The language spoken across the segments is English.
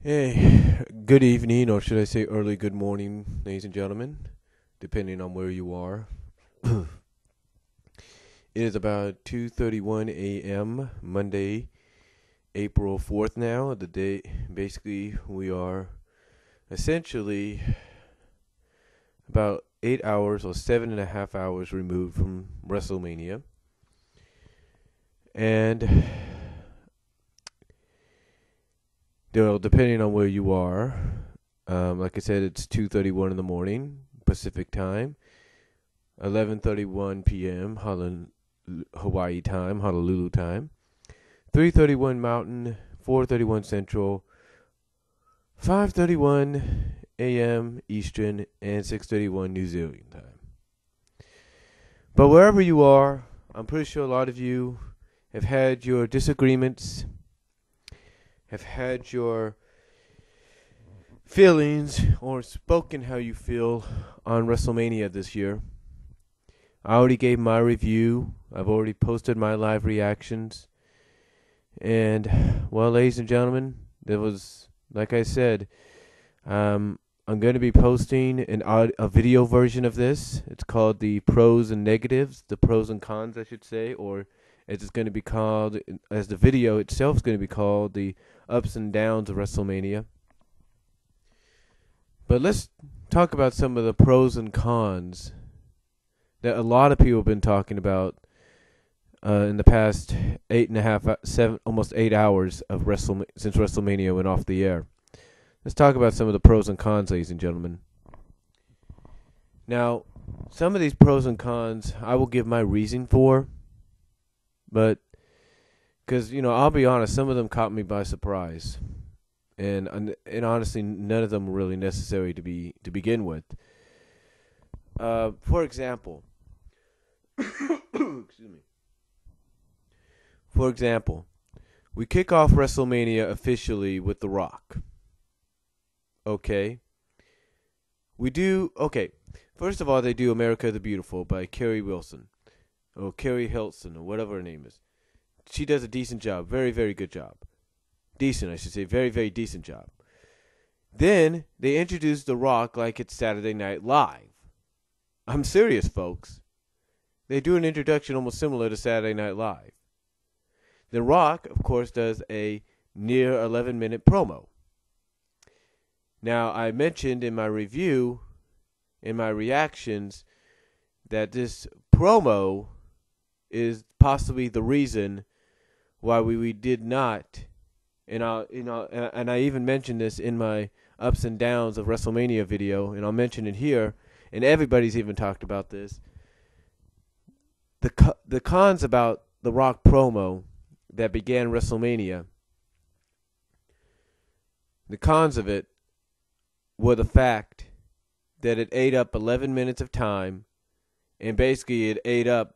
Hey, good evening, or should I say early good morning, ladies and gentlemen, depending on where you are. It is about 2:31 a.m. Monday, April 4th now. The day basically we are essentially about 8 hours or 7.5 hours removed from Wrestlemania. And depending on where you are, like I said, it's 2:31 in the morning Pacific time, 11:31 p.m. Hawaii time, Honolulu time, 3:31 Mountain, 4:31 Central, 5:31 a.m. Eastern, and 6:31 New Zealand time. But wherever you are, I'm pretty sure a lot of you have had your disagreements, have had your feelings, or spoken how you feel on WrestleMania this year. I already gave my review. I've already posted my live reactions. And, well, ladies and gentlemen, there was, like I said, I'm going to be posting a video version of this. It's called the pros and negatives, the pros and cons, I should say, or as it's going to be called, as the video itself is going to be called, the ups and downs of WrestleMania. But let's talk about some of the pros and cons that a lot of people have been talking about in the past 8.5, 7, almost 8 hours of since WrestleMania went off the air. Let's talk about some of the pros and cons, ladies and gentlemen. Now, some of these pros and cons I will give my reason for, but because I'll be honest, some of them caught me by surprise, and honestly, none of them were really necessary to begin with. For example, excuse me. For example, we kick off WrestleMania officially with The Rock. Okay. We do, okay. First of all, they do America the Beautiful by Carrie Wilson. Or Carrie Hilson, or whatever her name is. She does a decent job. Very, very good job. Decent, I should say. Very, very decent job. Then, they introduce The Rock like it's Saturday Night Live. I'm serious, folks. They do an introduction almost similar to Saturday Night Live. The Rock, of course, does a near 11-minute promo. Now, I mentioned in my review, in my reactions, that this promo is possibly the reason why we did not, and I even mentioned this in my ups and downs of WrestleMania video, and I'll mention it here, and everybody's even talked about this. The cons about the Rock promo that began WrestleMania, the cons of it were the fact that it ate up 11 minutes of time, and basically it ate up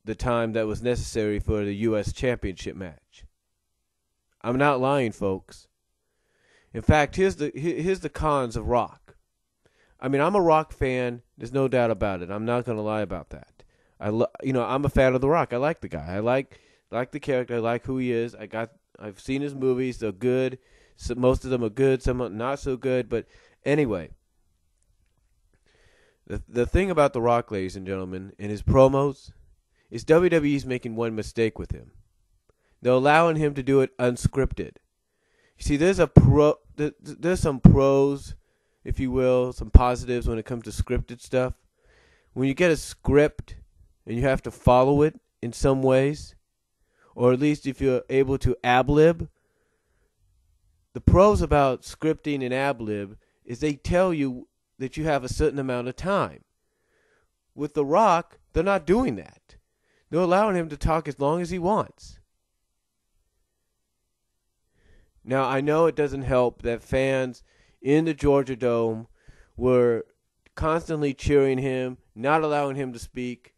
the time that was necessary for the U.S. Championship match. I'm not lying, folks. In fact, here's the cons of Rock. I mean, I'm a Rock fan. There's no doubt about it. I'm not going to lie about that. I'm a fan of The Rock. I like the guy. I like the character. I like who he is. I've seen his movies. They're good. So most of them are good. Some are not so good. But anyway, the thing about The Rock, ladies and gentlemen, in his promos, is WWE's making one mistake with him. They're allowing him to do it unscripted. You see, there's some pros, if you will, some positives when it comes to scripted stuff. When you get a script and you have to follow it in some ways, or at least if you're able to ad-lib, the pros about scripting and ad-lib is they tell you that you have a certain amount of time. With The Rock, they're not doing that. They're allowing him to talk as long as he wants. Now, I know it doesn't help that fans in the Georgia Dome were constantly cheering him, not allowing him to speak.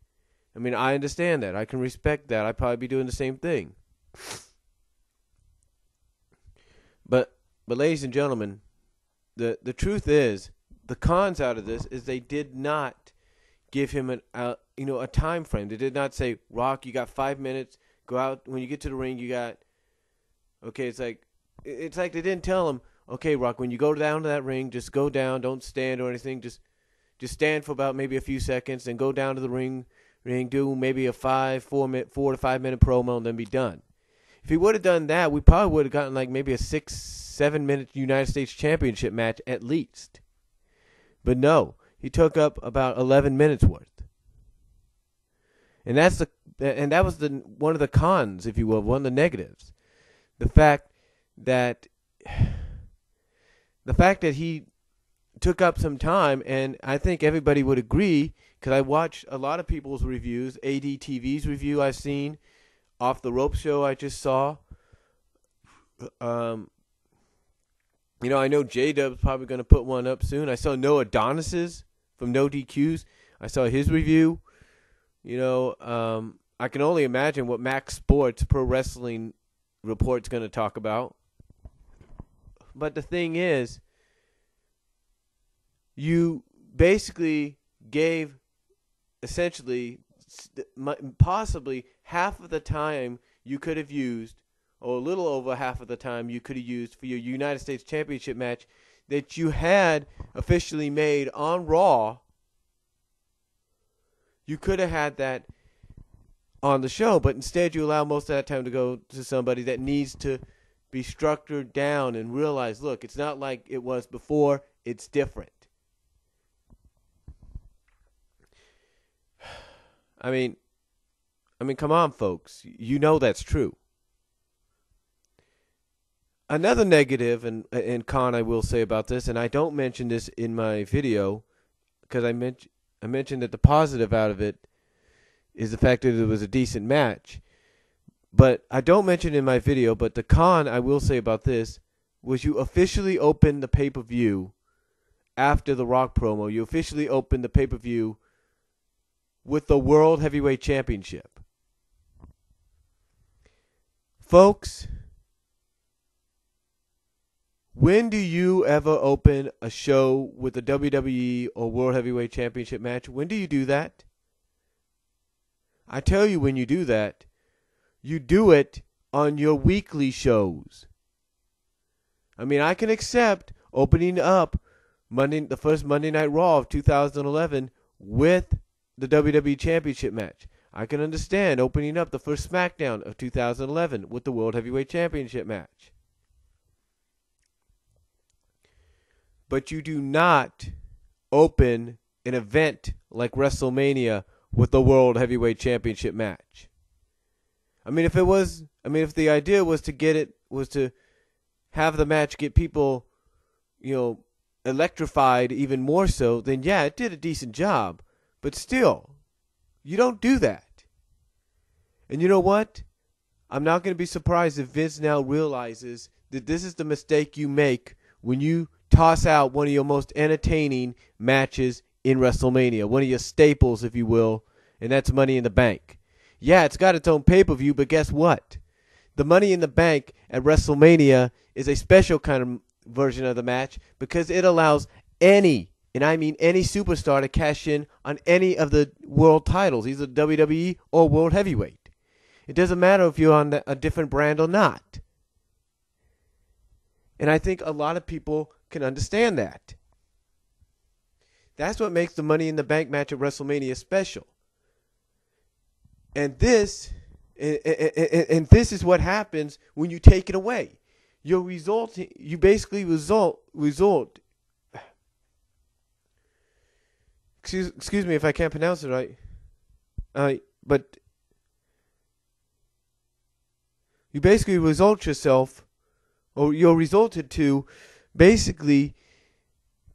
I mean, I understand that. I can respect that. I'd probably be doing the same thing. But ladies and gentlemen, the truth is, the cons out of this is they did not give him a time frame. They did not say, Rock, you got 5 minutes. Go out. When you get to the ring, you got, okay, it's like it's like they didn't tell him, okay, Rock, when you go down to that ring, just go down, don't stand or anything, just stand for about maybe a few seconds, then go down to the ring, do maybe a 4 to 5 minute promo, and then be done. If he would have done that, we probably would have gotten like maybe a 6-7 minute United States Championship match at least. But no, he took up about 11 minutes worth, and that was one of the cons, if you will, one of the negatives, the fact that he took up some time, and I think everybody would agree, because I watched a lot of people's reviews, ADTV's review I've seen, Off the Rope show I just saw. I know J-Dub's probably going to put one up soon. I saw Noah Adonis's from No DQs. I saw his review. I can only imagine what Max Sports Pro Wrestling Report's going to talk about. But the thing is, you basically gave essentially possibly half of the time you could have used, or a little over half of the time you could have used for your United States Championship match that you had officially made on Raw. You could have had that on the show, but instead you allow most of that time to go to somebody that needs to be structured down and realize, look, it's not like it was before, it's different. I mean, come on, folks. You know that's true. Another negative and con I will say about this, and I don't mention this in my video, because I mentioned that the positive out of it is the fact that it was a decent match. But I don't mention it in my video, but the con I will say about this was you officially opened the pay-per-view after the Rock promo. You officially opened the pay-per-view with the World Heavyweight Championship. Folks, when do you ever open a show with the WWE or World Heavyweight Championship match? When do you do that? I tell you, when you do that, you do it on your weekly shows. I mean, I can accept opening up the first Monday Night Raw of 2011 with the WWE Championship match. I can understand opening up the first SmackDown of 2011 with the World Heavyweight Championship match. But you do not open an event like WrestleMania with the World Heavyweight Championship match. I mean, if the idea was to have the match get people, electrified even more so, then yeah, it did a decent job. But still, you don't do that. And you know what? I'm not going to be surprised if Vince now realizes that this is the mistake you make when you toss out one of your most entertaining matches in WrestleMania, one of your staples, if you will, and that's Money in the Bank. Yeah, it's got its own pay-per-view, but guess what? The Money in the Bank at WrestleMania is a special kind of version of the match because it allows any, and I mean any superstar, to cash in on any of the world titles, either WWE or World Heavyweight. It doesn't matter if you're on a different brand or not. And I think a lot of people can understand that. That's what makes the Money in the Bank match at WrestleMania special. And this is what happens when you take it away. You basically result. Excuse me if I can't pronounce it right. But you basically result yourself, or you're resulted to basically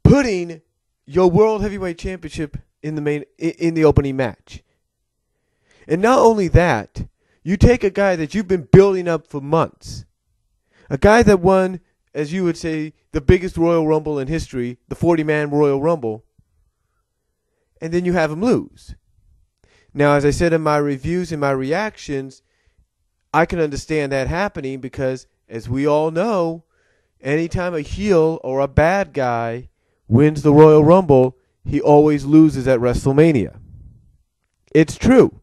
putting your World Heavyweight Championship in the opening match. And not only that, you take a guy that you've been building up for months, a guy that won, as you would say, the biggest Royal Rumble in history, the 40-man Royal Rumble, and then you have him lose. Now, as I said in my reviews and my reactions, I can understand that happening because, as we all know, anytime a heel or a bad guy wins the Royal Rumble, he always loses at WrestleMania. It's true.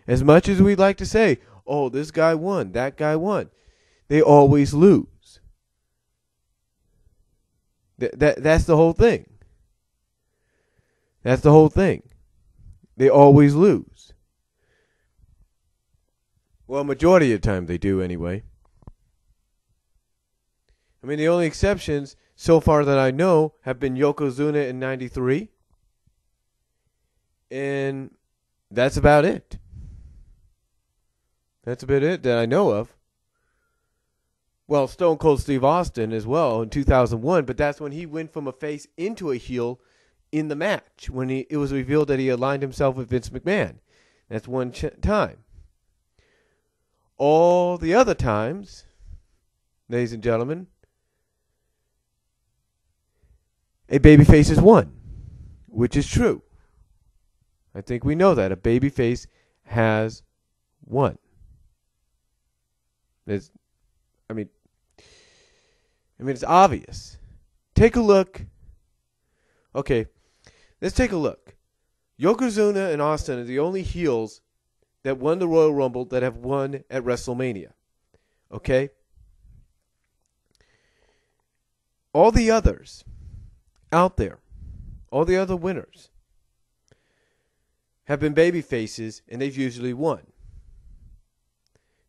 As much as we'd like to say, oh, this guy won, that guy won, they always lose. That's the whole thing. That's the whole thing. They always lose. Well, majority of the time they do anyway. I mean, the only exceptions so far that I know have been Yokozuna in 93. And that's about it. That's about it that I know of. Well, Stone Cold Steve Austin as well in 2001, but that's when he went from a face into a heel in the match, when it was revealed that he aligned himself with Vince McMahon. That's one time. All the other times, ladies and gentlemen, a babyface is won, which is true. I think we know that. A babyface has won. It's obvious. Take a look. Okay, let's take a look. Yokozuna and Austin are the only heels that won the Royal Rumble that have won at WrestleMania. Okay? All the others out there, all the other winners, have been baby faces, and they've usually won.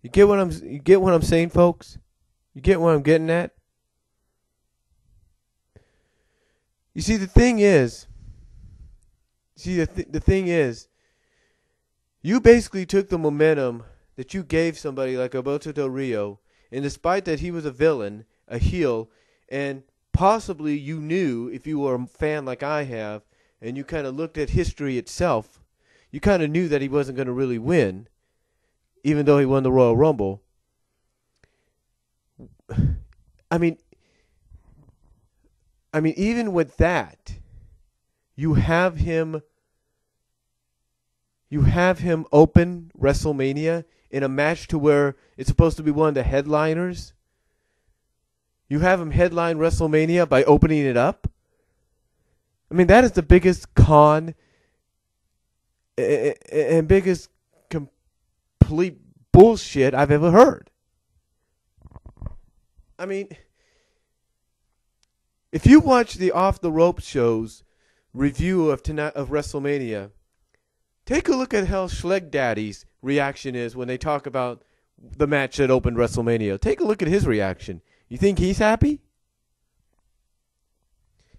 You get what I'm saying, folks? You get what I'm getting at? You see, the thing is, you basically took the momentum that you gave somebody like Alberto Del Rio, and despite that he was a villain, a heel, and possibly you knew, if you were a fan like I have, and you kind of looked at history itself, you kind of knew that he wasn't going to really win, even though he won the Royal Rumble. I mean, even with that, you have him open WrestleMania in a match to where it's supposed to be one of the headliners. You have him headline WrestleMania by opening it up. I mean, that is the biggest con and biggest complete bullshit I've ever heard. I mean, if you watch the Off the Rope show's review of WrestleMania, take a look at how Schleg Daddy's reaction is when they talk about the match that opened WrestleMania. Take a look at his reaction. You think he's happy?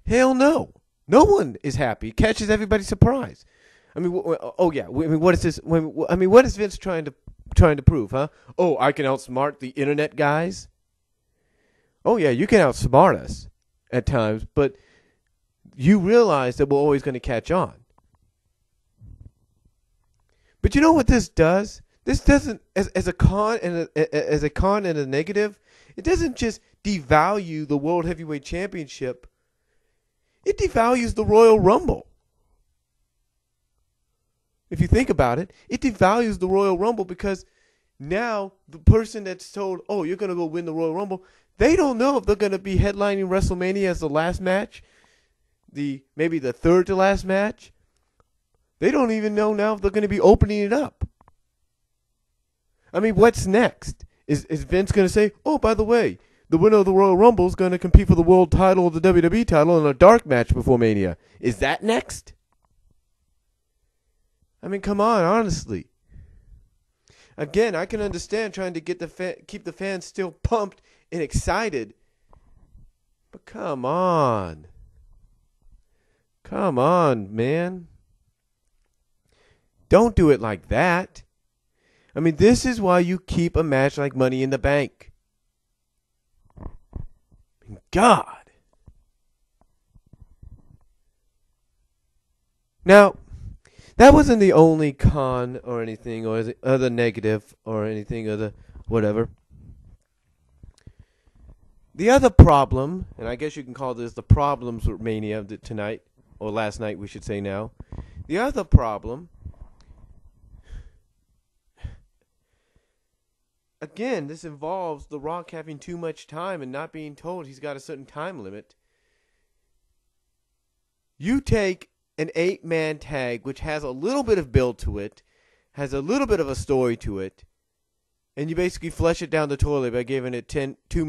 Hell no. No one is happy. It catches everybody surprised. I mean, what is this? What is Vince trying to prove, huh? Oh, I can outsmart the internet guys? Oh, yeah, you can outsmart us at times, but you realize that we're always going to catch on. But you know what this does? This doesn't, as a con and a negative, it doesn't just devalue the World Heavyweight Championship. It devalues the Royal Rumble. If you think about it, it devalues the Royal Rumble because now the person that's told, oh, you're going to go win the Royal Rumble, they don't know if they're going to be headlining WrestleMania as the last match, maybe the third to last match. They don't even know now if they're going to be opening it up. I mean, what's next? Is Vince going to say, oh, by the way, the winner of the Royal Rumble is going to compete for the world title, the WWE title, in a dark match before Mania? Is that next? I mean, come on, honestly. Again, I can understand trying to get keep the fans still pumped and excited. But come on. Come on, man. Don't do it like that. I mean, this is why you keep a match like Money in the Bank. God. Now, that wasn't the only con or anything, or the other negative or anything other whatever. The other problem, and I guess you can call this the problems with Mania tonight, or last night we should say now. The other problem, again, this involves The Rock having too much time and not being told he's got a certain time limit. You take an 8-man tag, which has a little bit of build to it, has a little bit of a story to it, and you basically flush it down the toilet by giving it 2